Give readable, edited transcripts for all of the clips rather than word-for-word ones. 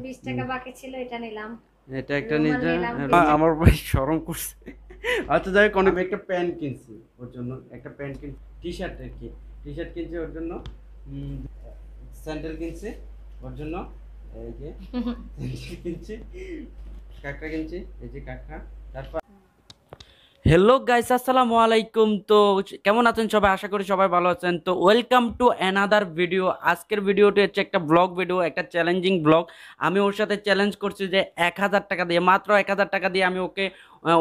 20 টাকা বাকি ছিল, এটা নিলাম। এটা একটা নিতে আমার ভাই শরম করছে। আচ্ছা যাই হোক, আমি একটা প্যান্ট কিনছি ওর জন্য, একটা প্যান্ট কিনছি, টি-শার্ট আর কি, টি-শার্ট কিনছি ওর জন্য, স্যান্ডেল কিনছি ওর জন্য, এই যে স্যান্ডেল কিনছি, কাঁকড়া কিনছি, এই যে কাঁকড়া। তারপর হ্যালো গাইস, আসসালামু আলাইকুম। তো কেমন আছেন সবাই? আশা করি সবাই ভালো আছেন। তো ওয়েলকাম টু অ্যানাদার ভিডিও। আজকের ভিডিওটি হচ্ছে একটা ব্লগ ভিডিও, একটা চ্যালেঞ্জিং ব্লগ। আমি ওর সাথে চ্যালেঞ্জ করছি যে 1000 টাকা দিয়ে, মাত্র 1000 টাকা দিয়ে আমি ওকে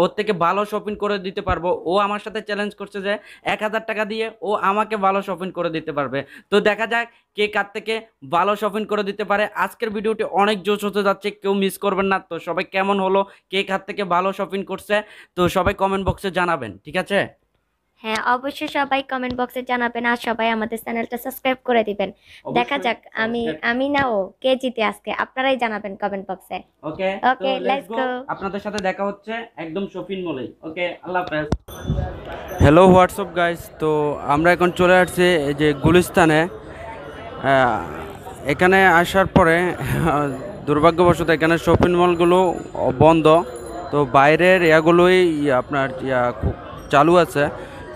ওর থেকে ভালো শপিং করে দিতে পারবো। ও আমার সাথে চ্যালেঞ্জ করছে যে 1000 টাকা দিয়ে ও আমাকে ভালো শপিং করে দিতে পারবে। তো দেখা যাক কে কার থেকে ভালো শপিং করে দিতে পারে। আজকের ভিডিওটি অনেক জোশ হতে যাচ্ছে, কেউ মিস করবেন না। তো সবাই কেমন হলো, কে কার থেকে ভালো শপিং করছে, তো সবাই কমেন্ট বক্সে জানাবেন, ঠিক আছে? হ্যাঁ, অবশ্যই সবাই কমেন্ট বক্সে জানাবেন, আর সবাই আমাদের চ্যানেলটা সাবস্ক্রাইব করে দিবেন। দেখা যাক আমি না ও কে জিতে আজকে, আপনারাই জানাবেন কমেন্ট বক্সে। ওকে ওকে, লেটস গো। আপনাদের সাথে দেখা হচ্ছে একদম শপিং মলে। ওকে, আল্লাহ হাফেজ। হ্যালো হোয়াটসঅ্যাপ গাইস, তো আমরা এখন চলে আসছি এই যে গুলিস্তানে। এখানে আসার পরে দুর্ভাগ্যবশত এখানে শপিং মলগুলো বন্ধ, তো বাইরের ইয়াগুলোই আপনার চালু আছে।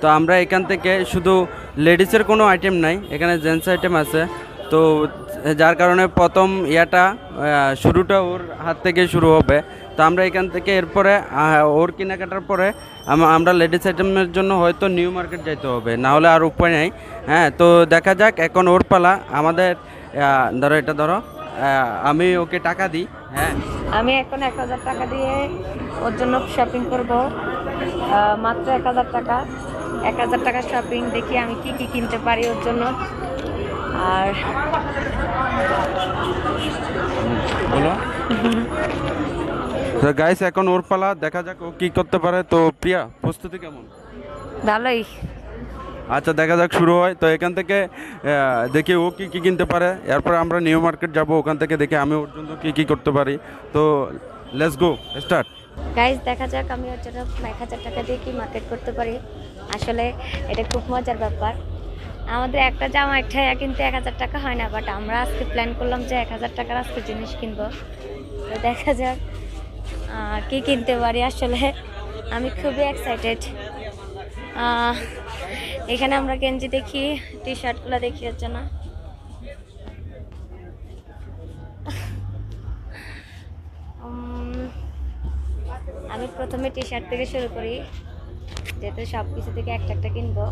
তো আমরা এখান থেকে শুধু লেডিসের কোনো আইটেম নাই, এখানে জেন্টস আইটেম আছে। তো যার কারণে প্রথম শুরুটা ওর হাত থেকে শুরু হবে। তো আমরা এখান থেকে এরপরে ওর কেনাকাটার পরে আমরা লেডিস আইটেমের জন্য হয়তো নিউ মার্কেট যাইতে হবে, না হলে আর উপায় নেই। হ্যাঁ, তো দেখা যাক, এখন ওর পালা। আমাদের ধরো এটা ধরো, আমি ওকে টাকা দিই। হ্যাঁ, আমি এখন 1000 টাকা দিয়ে ওর জন্য শপিং করব, মাত্র 1000 টাকা। 1000 টাকা শপিং, দেখি আমি কি কি কিনতে পারি ওর জন্য। আর বলো। তো গাইস, এখন ওর পালা, দেখা যাক ও কি করতে পারে। তো প্রিয়া, প্রস্তুতি কেমন? ভালোই। আচ্ছা, দেখা যাক শুরু হয়। তো এখান থেকে দেখি ও কি কি কিনতে পারে, এরপর আমরা নিউ মার্কেট যাব, ওখান থেকে দেখি আমি ওর জন্য কি কি করতে পারি। তো লেটস গো, স্টার্ট। গাইস, দেখা যাক আমি ওর জন্য 1000 টাকা দিয়ে কি মার্কেট করতে পারি। আসলে এটা খুব মজার ব্যাপার। আমাদের একটা জামা একটা কিন্তু 1000 টাকা হয় না, বাট আমরা আজকে প্ল্যান করলাম যে 1000 টাকার আজকে জিনিস কিনবো। তো দেখা যাক কি কিনতে পারি। আসলে আমি খুবই এক্সাইটেড। এখানে আমরা গেঞ্জি দেখি, টি শার্টগুলো দেখি হচ্ছে না। আমি প্রথমে টি শার্ট থেকে শুরু করি, যেহেতু সব কিছু থেকে একটা একটা কিনবো।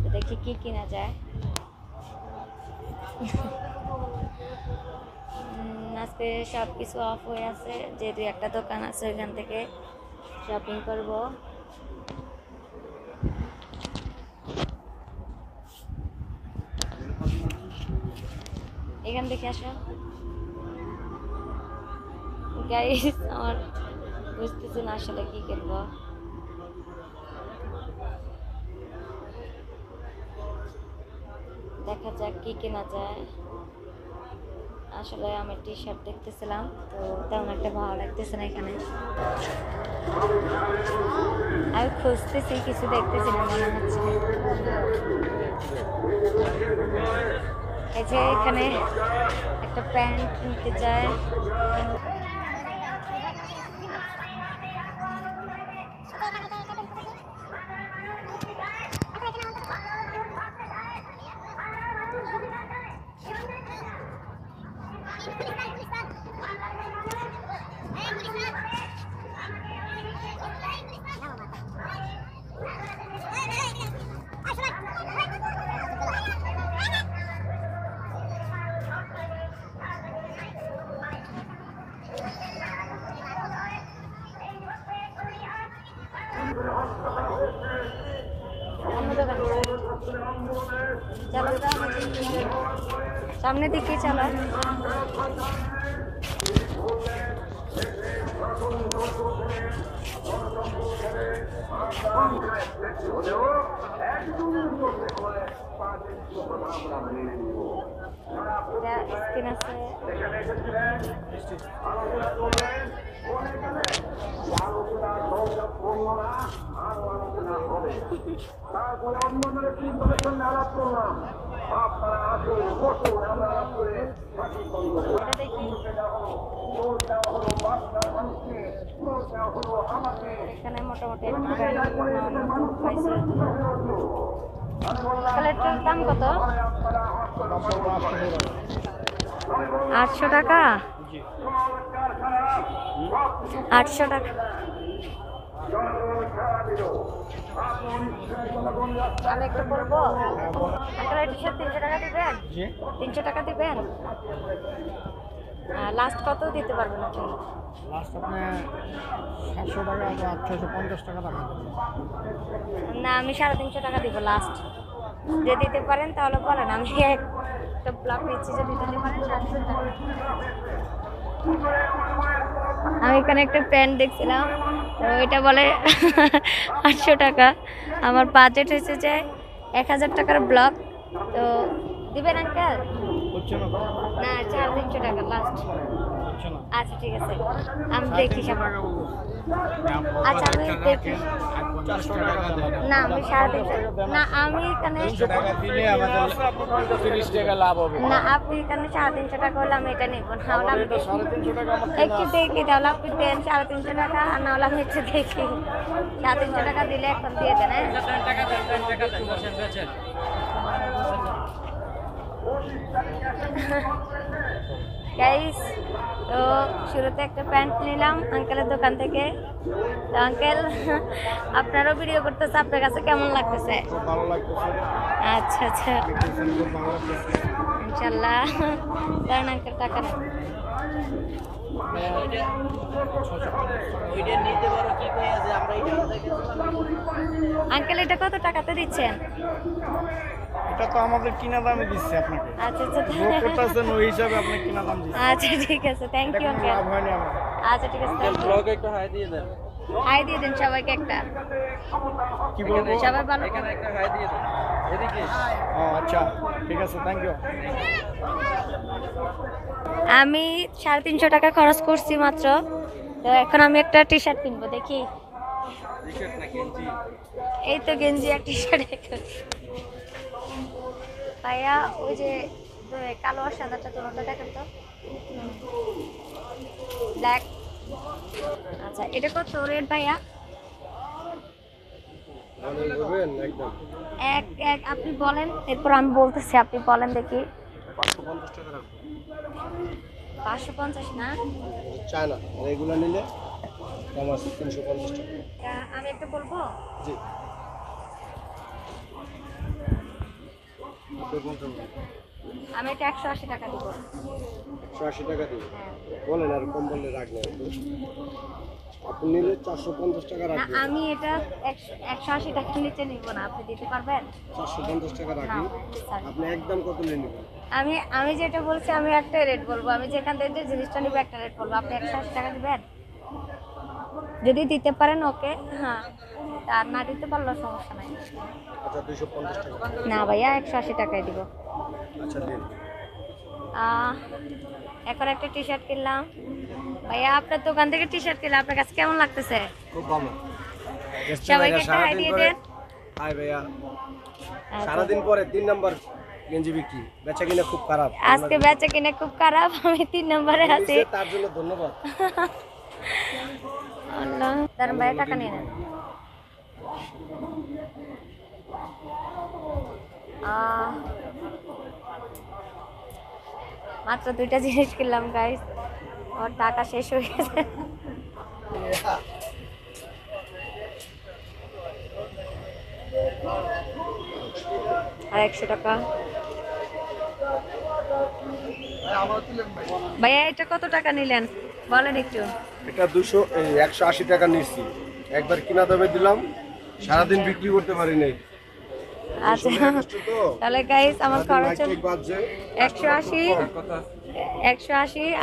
তো দেখি কি কিনা যায়। আজকে সব কিছু অফ হয়ে আছে, যেহেতু একটা দোকান আছে, ওইখান থেকে শপিং করব। এখান থেকে আসো গাইস, আমার বুঝতেছি না আসলে কি কিনবো। দেখা যাক কি কেনা যায়। আসলে আমি টি শার্ট দেখতেছিলাম, তো তেমন একটা ভালো লাগতেছে না এখানে। আমি খুঁজতেছি, কিছু দেখতেছি না, মনে হচ্ছে। এই যে এখানে একটা প্যান্ট নিতে চাই। সামনে দিকে চলো। স্কিন আছে, দেখি এখানে মোটামুটি একটা প্যান্ট পাইছে। তাহলে এটার দাম কত? 800 টাকা। 800 টাকা। আমি একটু বলবো, আপনারা এটা 300 টাকা দিবেন? 300 টাকা দিবেন? লাস্ট কত দিতে পারবেন আপনি? লাস্ট আপনি 700 টাকা বা 650 টাকা রাখেন। না, আমি 350 টাকা দিব লাস্ট। যে দিতে পারেন তাহলে বলেন, আমি একটা ব্লক নিচ্ছি, যদি দিতে পারেন 700 টাকা। আমি এখানে একটা প্যান্ট দেখছিলাম, তো এটা বলে 800 টাকা। আমার বাজেট হয়েছে যে 1000 টাকার ব্লক, তো দিবেন আঙ্কেল? হচ্ছে না, না, 350 টাকা লাস্ট। হচ্ছে না। আচ্ছা ঠিক আছে, আমি দেখি সব। টাকা বলবো। আচ্ছা আমি দেখি। 400 টাকা দেন। না, আমি 350 না, আমি এখানে 300 টাকা দিলে আমাদের 30 টাকা লাভ হবে। না, আপনি এখানে 350 টাকা হলে আমি এটা নেব না, হলে আমি এটা 350 টাকা আমার একটু দেখি, তাহলে আপনি দেন 350 টাকা, আর না হলে আমি একটু দেখি। 350 টাকা দিলে এখন দিয়ে দেন। হ্যাঁ, গাইস, তো শুরুতে একটা প্যান্ট নিলাম আঙ্কেলের দোকান থেকে। তো আঙ্কেল, আপনারও ভিডিও করতেছে, আপনার কাছে কেমন লাগতেছে? খুব ভালো লাগতেছে। আচ্ছা আচ্ছা, খুব ভালো লাগতেছে। ইনশাল্লাহ। কারণ আঙ্কেল টাকা নেই। আঙ্কেল, এটা কত টাকাতে দিচ্ছেন? এটা তো আমাদের কিনা দামে দিচ্ছে আপনাকে। আচ্ছা আচ্ছা যোগ করতেছেন ওই হিসাবে আপনি কিনা দাম দিচ্ছেন। আচ্ছা ঠিক আছে, থ্যাংক এটা ইউ কোনো আঙ্কেল। লাভ হয়নি আমার। আচ্ছা ঠিক আছে, thank you. ব্লগে একটু হাই দিয়ে দেন। হাই দিয়ে দিন সবাইকে একটা। কি বলবো? সবাই ভালো। এখানে একটা হাই দিয়ে দেন। এদিকে ও আচ্ছা, ঠিক আছে, থ্যাংক ইউ। আমি 350 টাকা খরচ করছি মাত্র। তো এখন আমি একটা টি শার্ট কিনবো, দেখি। টি-শার্ট না গেঞ্জি? এই তো গেঞ্জি আর টি শার্ট। ভাইয়া, ওই যে কালো আর সাদাটা তোলাটা দেখেন তো, ব্ল্যাক। আচ্ছা, এটা কত রেট ভাইয়া? একদম এক এক আপনি বলেন, এরপর আমি বলতেছি, আপনি বলেন দেখি। 550 টাকা রাখবো। 550 না? চায় না, আর এগুলো নিলে দাম আছে 350 টাকা। আমি একটা বলবো। জি, আপনি বলতে পারেন। আমি এটা 180 টাকা দিব। 180 টাকা দিন। হ্যাঁ। বলেন, আর কম বললে রাখবেন। আপনি নিলে 450 টাকা না, রাখবেন। আমি এটা 180 টাকার নিচে নিব না, আপনি দিতে পারবেন? 450 টাকা না, রাখি। স্যার। আপনি একদম কত নিয়ে নেবেন? আমি যেটা বলছি, আমি একটা রেট বলবো। আমি যেখান থেকে যে জিনিসটা নিব একটা রেট বলবো। আপনি 180 টাকা দিবেন? যদি দিতে পারেন ওকে, হ্যাঁ, আর না দিতে পারলেও সমস্যা নাই। আচ্ছা, 250 টাকা। না ভাইয়া, 180 টাকায় দিব। আচ্ছা দিন। এখন একটা টি শার্ট কিনলাম। ভাইয়া, আপনার দোকান থেকে টি শার্ট কিনলাম, আপনার কাছে কেমন লাগতেছে? খুব ভালো। সবাইকে একটা হাই দিয়ে দেন। হাই ভাইয়া। আচ্ছা। সারাদিন পরে 3 নাম্বার গেঞ্জি বিক্রি, বেচা কিনা খুব খারাপ। আজকে বেচা কিনা খুব খারাপ, আমি 3 নম্বরে আছি। তার জন্য ধন্যবাদ। আল্লাহ, দাঁড়ান ভাইয়া, টাকা নিয়ে নেন। মাত্র 2টা জিনিস কিনলাম গাইস, ওর টাকা শেষ হয়ে গেছে। আর 100 টাকা। ভাইয়া, এটা কত টাকা নিলেন বলেন একটু? এটা 180 টাকা নিচ্ছি। একবার কিনা দামে দিলাম, সারাদিন বিক্রি করতে পারি নাই। আচ্ছা, তাহলে গাইস আমার খরচ হলো বাজে 180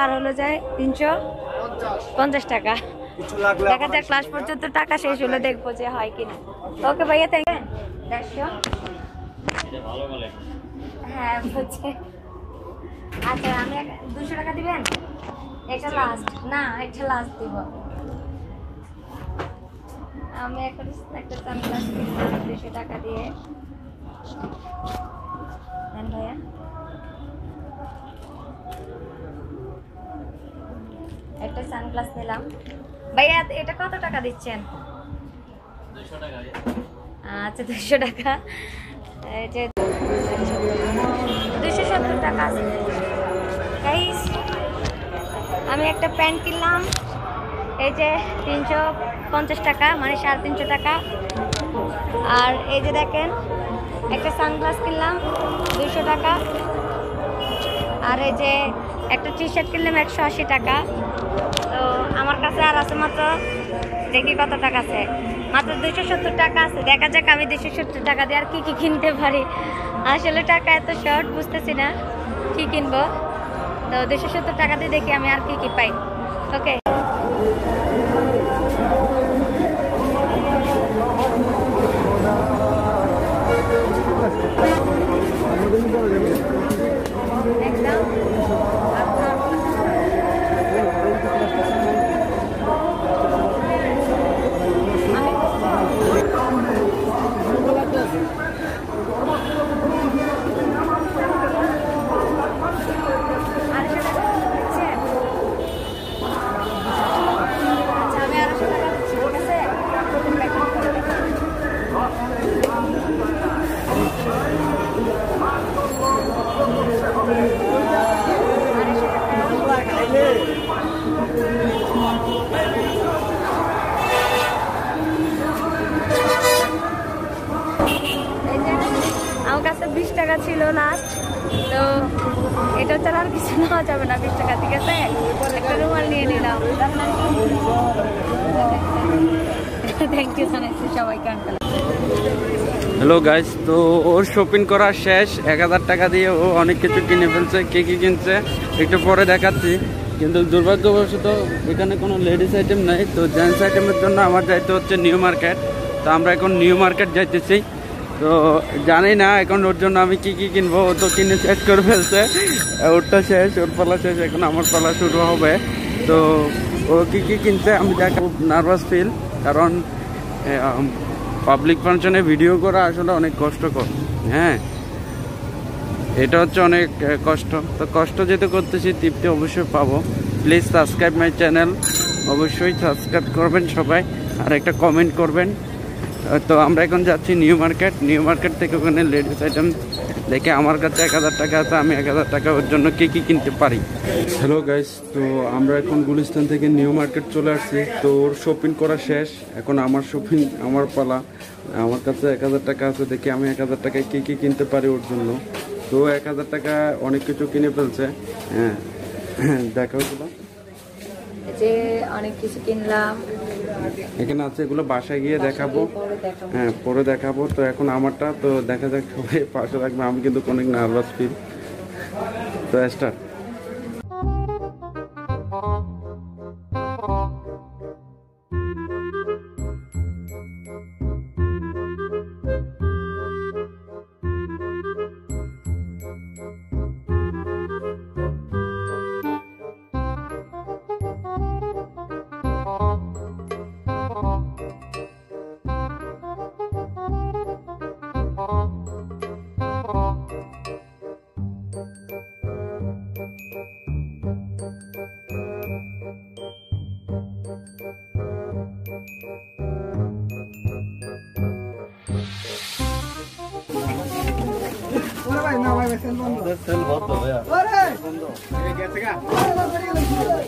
আর হলো যায় 350 টাকা। কিছু লাগলে দেখা যাক ক্লাস পর্যন্ত টাকা শেষ হলে দেখবো যে হয় কিনা। ওকে ভাইয়া, থ্যাংক ইউ। 150। হ্যাঁ বুঝছি। আচ্ছা, আমি 200 টাকা দিবেন? এটা লাস্ট না, এটা লাস্ট দিব। আমি এখন একটা সানগ্লাস কিনলাম 200 টাকা দিয়ে। দেন ভাইয়া। একটা সানগ্লাস নিলাম। ভাইয়া এটা কত টাকা দিচ্ছেন? 200 টাকা। আচ্ছা 200 টাকা। এই যে 270 টাকা আছে। গাইস আমি একটা প্যান্ট কিনলাম, এই যে 350 টাকা, মানে 350 টাকা। আর এই যে দেখেন একটা সানগ্লাস কিনলাম 200 টাকা। আর এই যে একটা টি শার্ট কিনলাম 180 টাকা। তো আমার কাছে আর আছে মাত্র, দেখি কত টাকা আছে, মাত্র 270 টাকা আছে। দেখা যাক আমি 270 টাকা দিয়ে আর কি কি কিনতে পারি। আসলে টাকা এত শর্ট, বুঝতেছি না কি কিনবো। তো 270 টাকা দিয়ে দেখি আমি আর কি কি পাই। ওকে একদম আমার কাছে 20 টাকা ছিল লাস্ট, তো এটা ছাড়া আর কিছু নেওয়া যাবে না 20 টাকা। ঠিক আছে, একটা রুমাল নিয়ে নিলাম। থ্যাংক ইউ জানাচ্ছি সবাইকে আঙ্কেল। হ্যালো গাইস, তো ওর শপিং করা শেষ। 1000 টাকা দিয়ে ও অনেক কিছু কিনে ফেলছে। কে কি কিনছে একটু পরে দেখাচ্ছি। কিন্তু দুর্ভাগ্যবশত এখানে কোনো লেডিস আইটেম নেই, তো জেন্টস আইটেমের জন্য আমার যাইতে হচ্ছে নিউ মার্কেট। তো আমরা এখন নিউ মার্কেট যাইতেছি। তো জানি না এখন ওর জন্য আমি কি কি কিনবো। ও তো কিনে শেষ করে ফেলছে, ওরটা শেষ, ওর পালা শেষ, এখন আমার পালা শুরু হবে। তো ও কি কি কিনছে আমি দেখ, খুব নার্ভাস ফিল, কারণ পাবলিক ফাংশনে ভিডিও করা আসলে অনেক কষ্টকর। হ্যাঁ, এটা হচ্ছে অনেক কষ্ট। তো কষ্ট যেহেতু করতেছি, তৃপ্তি অবশ্যই পাবো। প্লিজ সাবস্ক্রাইব মাই চ্যানেল, অবশ্যই সাবস্ক্রাইব করবেন সবাই, আর একটা কমেন্ট করবেন। তো আমরা এখন যাচ্ছি নিউ মার্কেট। নিউ মার্কেট থেকে ওখানে লেডিস আইটেম দেখে আমার কাছে 1000 টাকা আছে, আমি 1000 টাকা ওর জন্য কি কি কিনতে পারি। হ্যালো গাইস, তো আমরা এখন গুলিস্তান থেকে নিউ মার্কেট চলে আসছি। তো ওর শপিং করা শেষ, এখন আমার শপিং, আমার পালা। আমার কাছে 1000 টাকা আছে, দেখি আমি 1000 টাকায় কী কী কিনতে পারি ওর জন্য। তো 1000 টাকা অনেক কিছু কিনে ফেলছে। হ্যাঁ, দেখা হচ্ছিল, যে অনেক কিছু কিনলাম, এখানে আছে, এগুলো বাসায় গিয়ে দেখাবো। হ্যাঁ, পরে দেখাবো। তো এখন আমারটা, তো দেখা যাক, সবাই পাশে রাখবে। আমি কিন্তু অনেক নার্ভাস ফিল। তো স্টার্ট।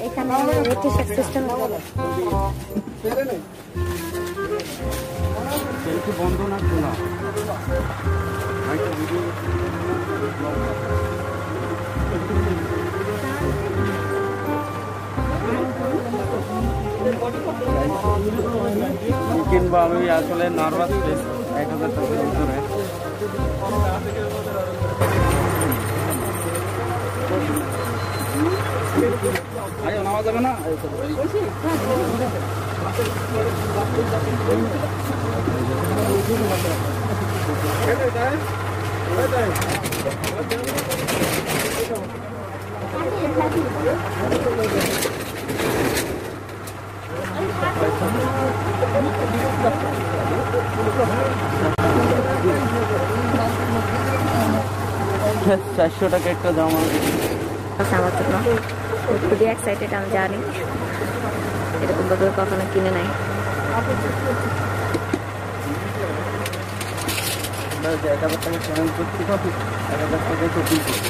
এখানে টি-শার্ট সিস্টেম বন্ধ না খোলা, কিংবা আমি আসলে নার্ভাস প্লেস 1000 টাকার ভিতরে। নামা যাবে না, $400 একটা জামা। আমার জন্য খুবই এক্সাইটেড, আমি জানি এরকম ভাবে কখনো কিনে নাই। 1000 টাকা চ্যানেল করতে পারবি, 1000 টাকা শপিং করবি।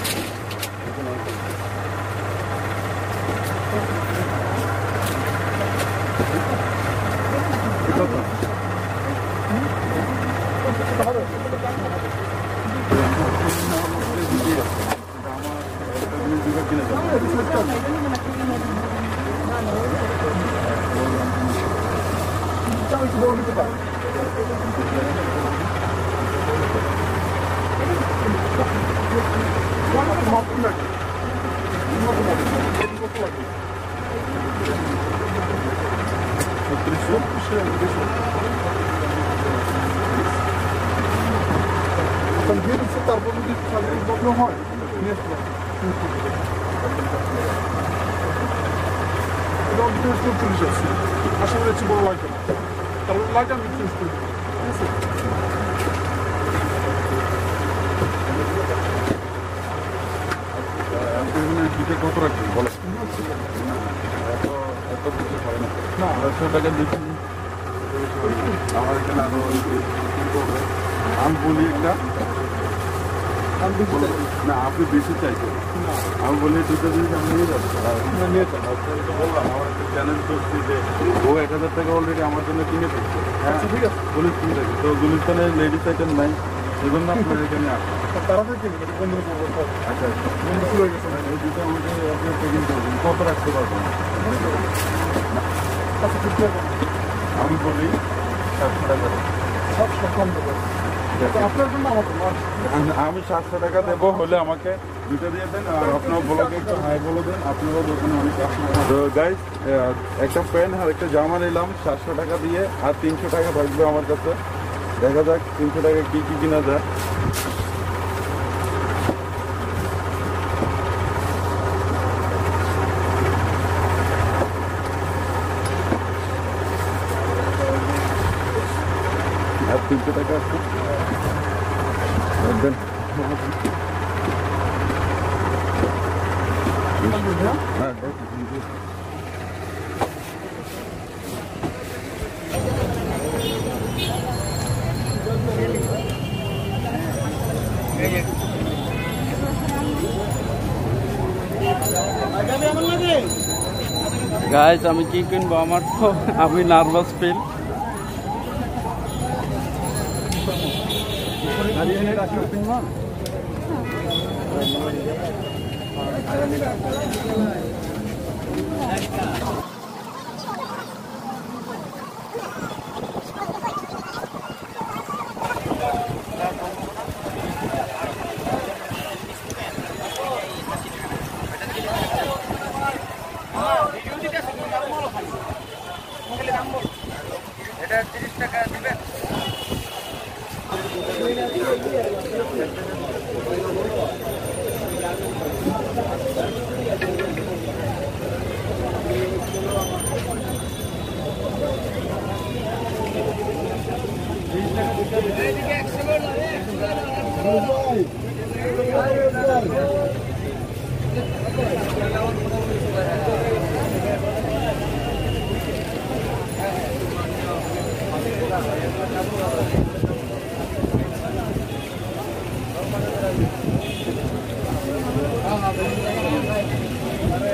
তারপর যদি প্রবলেম হয় পুলিশ আছে, আশা করেছি বড় লাগে না, তারপর লাগে আমি চেঞ্জ করি। কত রাখবেন বলো? এত কিছু হয় না, 100 টাকা দিচ্ছি। আমার এখানে আরো আমি বলি একটা, না আপনি বেশি চাইছেন, আমি বলি দুটো জিনিস আমি নিয়ে যাবো, নিয়ে যাবো। বললাম আমার একটা চ্যানেল করছি যে ও 1000 টাকা অলরেডি আমার জন্য কিনে ফেলছে। হ্যাঁ ঠিক আছে, গুলিস্তান থেকে, তো গুলিস্তানে লেডিস আইটেম নাই, এই জন্য আপনার এখানে আসা। আচ্ছা এই দুটো আমাকে আপনি পেকিং করবেন, কত রাখতে পারবেন? আমি বলি 700 টাকা। আমি 700 টাকা দেবো, হলে আমাকে দুটো দিয়ে দেন, আর আপনার ব্লগে একটু হাই বলে দেন, আপনারও দোকানে অনেক কাস্টমার। তো গাইস, একটা প্যান্ট আর একটা জামা নিলাম 700 টাকা দিয়ে, আর 300 টাকা থাকবে আমার কাছে। দেখা যাক 300 টাকা কি কি কিনা যায়। আর 300 টাকা আছে দেন। হ্যাঁ গাইস, আমি কি কিনবো, আমার তো আমি নার্ভাস ফিল। এটা 30 টাকা দিবেন।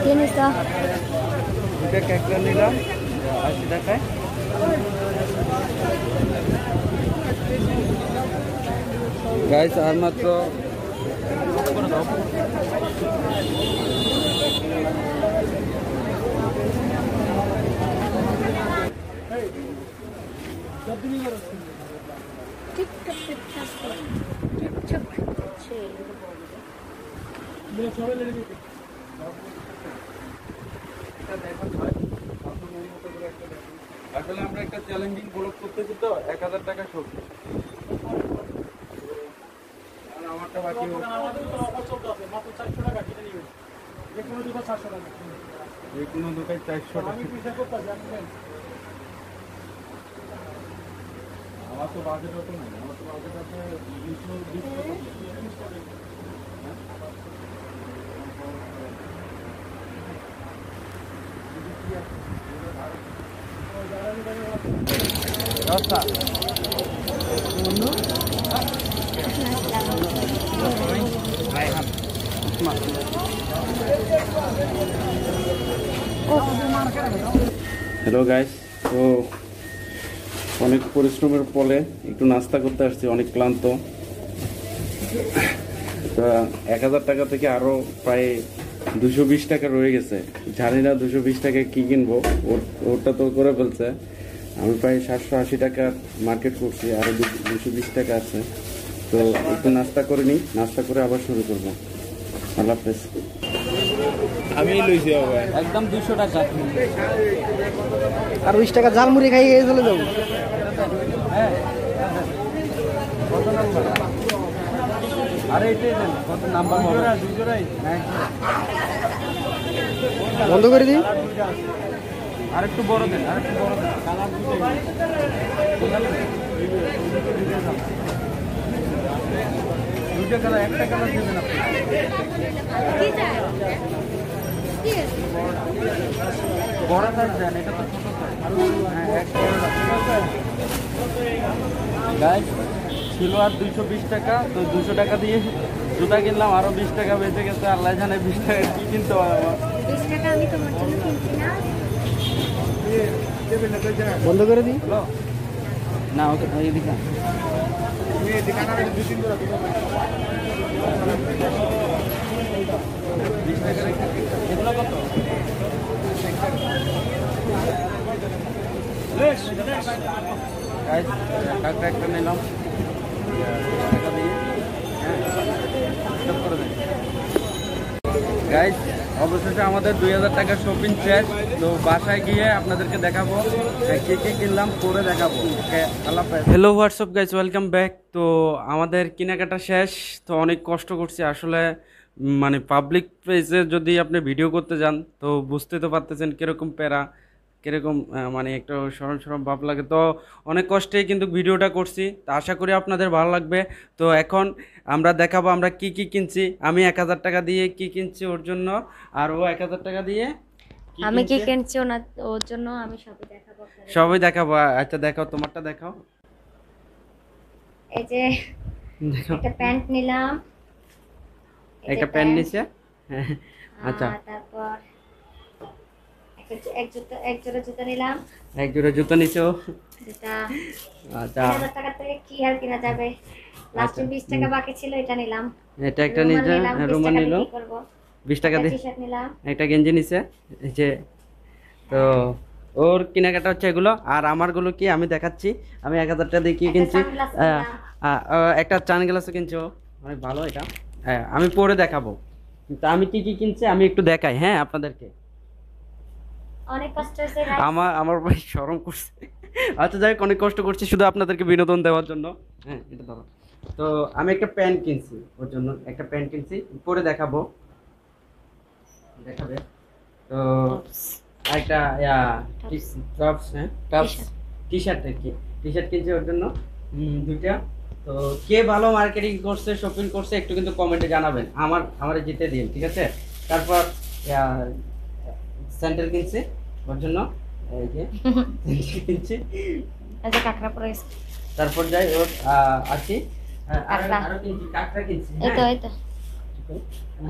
কি নিছো? দুটা ক্যাকড়া নিলাম 80 টাকায়। গাইস, আর মাত্র আসলে আমরা একটা চ্যালেঞ্জিং ব্লগ করতেছি তো, 1000 টাকা শোক। আর আমারটা বাকি যে কোনো দোকান 400 টাকা, যে কোনো দোকান 400 টাকা। আমার তো বাজেট হতো না, আমার তো বাজেট আছে 220 টাকা। হ্যালো গাইস, তো অনেক পরিশ্রমের ফলে একটু নাস্তা করতে আসছি, অনেক ক্লান্ত। তা 1000 টাকা থেকে আরো প্রায় 220 টাকা রয়ে গেছে। জানি না 220 টাকায় কি কিনবো, ওটা তো করে ফেলছে। আমি প্রায় 780 টাকার মার্কেট করছি, আরো 220 টাকা আছে। তো একটু নাস্তা করে নিই, নাস্তা করে আবার শুরু করবো। আল্লাহ হাফেজ। আমি লইছি একদম 200 টাকা। আর 20 টাকা ঝালমুড়ি খাইয়ে চলে যাবো। আরে এটাই দেন, কত নাম্বার হবে? বন্ধ করে দিই। আর একটু বড় দেন, আর একটু বড় দেন। দুইটা কালার, একটা কালার দেবেন আপনি। বড় সাইজ দেন, এটা তো ছোট সাইজ। গাইস ছিল আর 220 টাকা, তো 200 টাকা দিয়ে জুতা কিনলাম, আরো 20 টাকা বেঁচে গেছে। আল্লাহ জানে 20 টাকা কি কিনতে হবে আমার। 20 টাকা আমি তোমার জন্য কিনছি না। বন্ধ করে দিই। হ্যালো, না ওকে এদিকে আন। 20 টাকা এগুলো কত? গাইস টাকা একটা নিলাম, টাকা দিয়ে হিসাব করে দেন। গাইস অবশেষে আমাদের 2000 টাকার শপিং শেষ। তো বাসায় গিয়ে আপনাদেরকে দেখাবো কে কে কিনলাম, করে দেখাবো। ওকে, আল্লাহ হাফেজ। Hello WhatsApp guys, welcome back. তো আমাদের কেনাকাটা শেষ, তো অনেক কষ্ট করছি আসলে। মানে পাবলিক প্লেসে যদি আপনি ভিডিও করতে যান তো বুঝতে তো পারতেছেন কীরকম প্যারা, কীরকম মানে একটা সরম সরম ভাব লাগে। তো অনেক কষ্টেই কিন্তু ভিডিওটা করছি, তো আশা করি আপনাদের ভালো লাগবে। তো এখন আমরা দেখাবো আমরা কি কি কিনছি। আমি 1000 টাকা দিয়ে কি কিনছি ওর জন্য, আর ও 1000 টাকা দিয়ে আমি কি কিনছি ওর জন্য আমি সবই দেখাবো আপনাদের। সবই দেখাবো। আচ্ছা দেখাও, তোমারটা দেখাও। এই যে দেখাও, একটা প্যান্ট নিলাম, একটা প্যান্ট নিছে। আচ্ছা, তারপর এক জোড়া জুতা নিলাম। এক জোড়া জুতো নিছো। জুতা আচ্ছা 1000 টাকা থেকে কি আর কিনা যাবে, লাস্টে 20 টাকা বাকি ছিল, এটা নিলাম। এটা একটা নিছে, রুমাল নিল 20 টাকা দিয়ে। টি-শার্ট নিলাম, একটা গেঞ্জি নিছে। এই যে তো ওর কেনাকাটা হচ্ছে এগুলো। আর আমারগুলো কি আমি দেখাচ্ছি। আমি 1000 টাকা দিয়ে কি কিনছি। একটা চান গ্লাসও কিনছি, ও অনেক ভালো এটা। হ্যাঁ আমি পরে দেখাবো। তো আমি কি কি কিনছি আমি একটু দেখাই, হ্যাঁ আপনাদেরকে। অনেক কষ্ট হয়েছে। আমার ভাই শরম করছে। আচ্ছা যাই হোক, অনেক কষ্ট করছি শুধু আপনাদেরকে বিনোদন দেওয়ার জন্য। হ্যাঁ এটা ধরো। তো আমি একটা প্যান্ট কিনছি ওর জন্য, একটা প্যান্ট কিনছি, পরে দেখাবো, দেখাবে। তো একটা টপস, হ্যাঁ টপস টি-শার্ট আর কি, টি-শার্ট কিনছি ওর জন্য দুইটা। তো কে ভালো মার্কেটিং করছে, শপিং করছে একটু কিন্তু কমেন্টে জানাবেন, আমারে জিতে দিন, ঠিক আছে। তারপর স্যান্ডেল কিনছি ওর জন্য, এই যে স্যান্ডেল কিনছি। আচ্ছা কাকড়া পরে গেছে। তারপর যাই ওর আছি আরো কিনছি, কাকড়া কিনছি। এই তো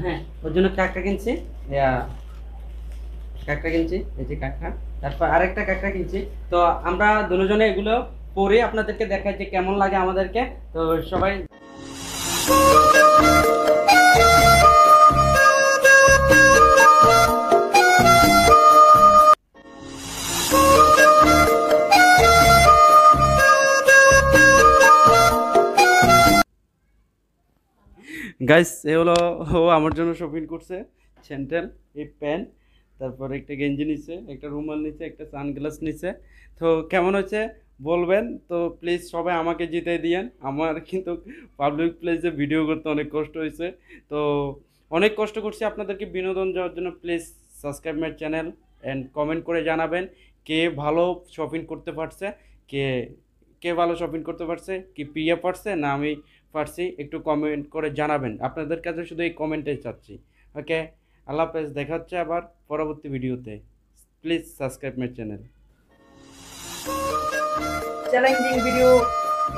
হ্যাঁ ওর জন্য কাকড়া কিনছি, কাকড়া কিনছি, এই যে কাকড়া। তারপর আরেকটা কাকড়া কিনছি। তো আমরা দুজনে এগুলো পরে আপনাদেরকে দেখাই যে কেমন লাগে আমাদেরকে। তো সবাই গাইস এ হলো ও আমার জন্য শপিং করছে। স্যান্ডেল, এই প্যান্ট, তারপর একটা গেঞ্জি নিচ্ছে, একটা রুমাল নিচ্ছে, একটা সানগ্লাস নিচ্ছে। তো কেমন হচ্ছে বলবেন। তো প্লিজ সবাই আমাকে জিতে দিয়েন। আমার কিন্তু পাবলিক প্লেসে ভিডিও করতে অনেক কষ্ট হয়েছে। তো অনেক কষ্ট করছি আপনাদেরকে বিনোদন দেওয়ার জন্য। Please subscribe my channel and comment করে জানাবেন কে ভালো শপিং করতে পারছে, কে কে ভালো শপিং করতে পারছে, কি প্রিয়া পারছে না আমি পারছি, একটু কমেন্ট করে জানাবেন। আপনাদের কাছে শুধু এই কমেন্টটাই চাচ্ছি। ওকে, আল্লাহ হাফেজ, দেখা হচ্ছে আবার পরবর্তী ভিডিওতে। Please please subscribe my channel. Challenging video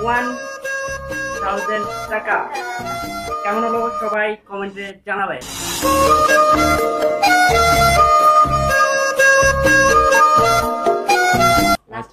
1000 টাকা কেমন হলো সবাই কমেন্টে জানাবে। লাস্ট